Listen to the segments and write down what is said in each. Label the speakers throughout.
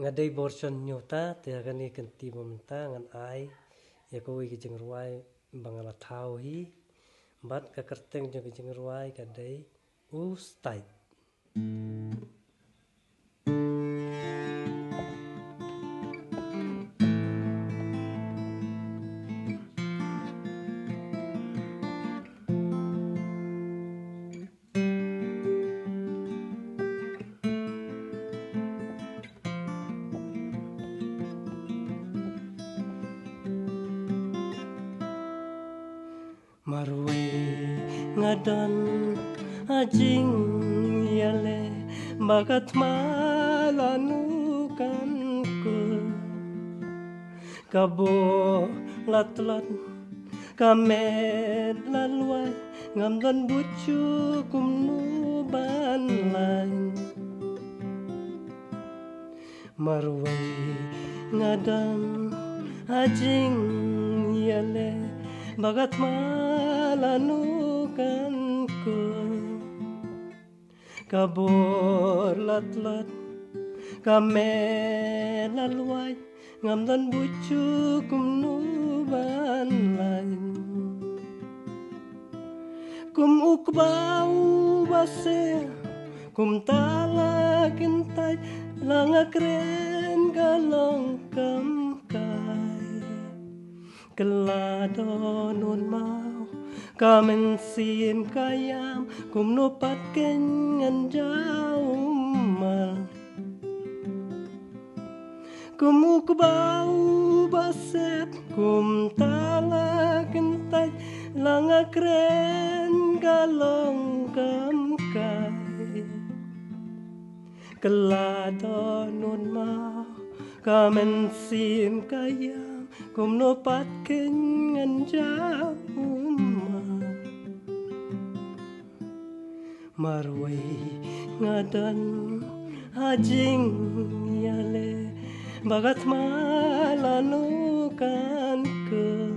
Speaker 1: ngadai borson nyota te gani kenti momenta ngan ai ya ko wi kijing ruai bangala thau hi bat ka kerteng jo kijing ruai kadai ustai. Marui ngadon ajing yale bagat malanukan ku kabo latlat kamet laluai ngamdan bucu kumnu ban lain marui ngadon ajing yale bagat malanukan ku kabor latlat kamelaluai ngamdan bucu kumnu ban lain kum ukbau base kum tala kintai langakren galong kam kai kelado nun mau kamen sin kayam kum nupat kenyan jaumal kum ukbau baset kum tala kentai langakren galong kam kai kelado nun mau kamen sin kayam kum nupat kenyan jaumal marwai ngadan hajing yale bagat malanukan ke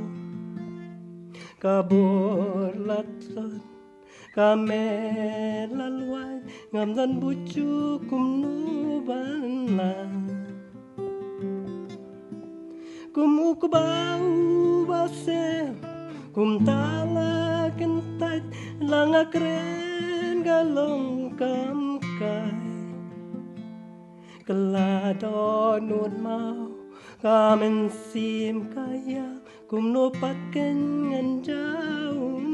Speaker 1: kabur latlat kamelaluai ngamdan bucu kumnu banlan kum ukbau base kum tala kentai langakren galong kam kai kelado nun mau kamen sim kaya kum nupat kenyan jauh